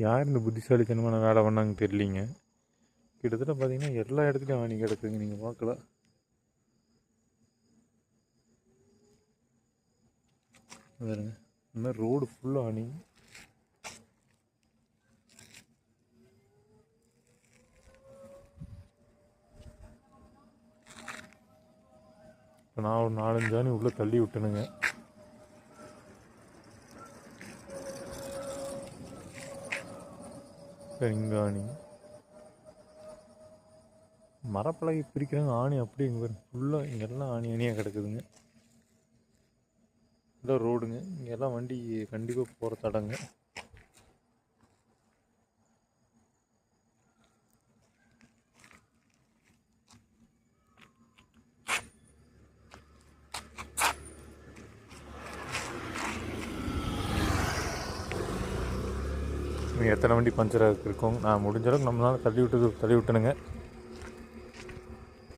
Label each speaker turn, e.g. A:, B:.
A: யார் இந்த புத்திசாலித்தனமான வேலை பண்ணாங்க தெரியலிங்க. கிட்டத்தட்ட பார்த்தீங்கன்னா எல்லா இடத்துலையும் ஆணி கிடக்குங்க, நீங்கள் பார்க்கலாம். பாருங்க, இந்த மாதிரி ரோடு ஃபுல்லாக ஆணி. இப்போ நான் ஒரு 4-5 ஆணி உள்ளே தள்ளி விட்டேனுங்க. இங்கே ஆணி மரப்பலகை பிரிக்கிறாங்க, ஆணி அப்படியே இங்கே ஃபுல்லாக இங்கெல்லாம் ஆணி ஆணியாக கிடக்குதுங்க. இதான் ரோடுங்க, இங்கெல்லாம் வண்டி கண்டிப்பாக போகிற தடங்க. எத்தனை வண்டி பஞ்சராக இருக்கும், நான் முடிஞ்ச அளவுக்கு நம்மளால் தள்ளி விட்டணுங்க.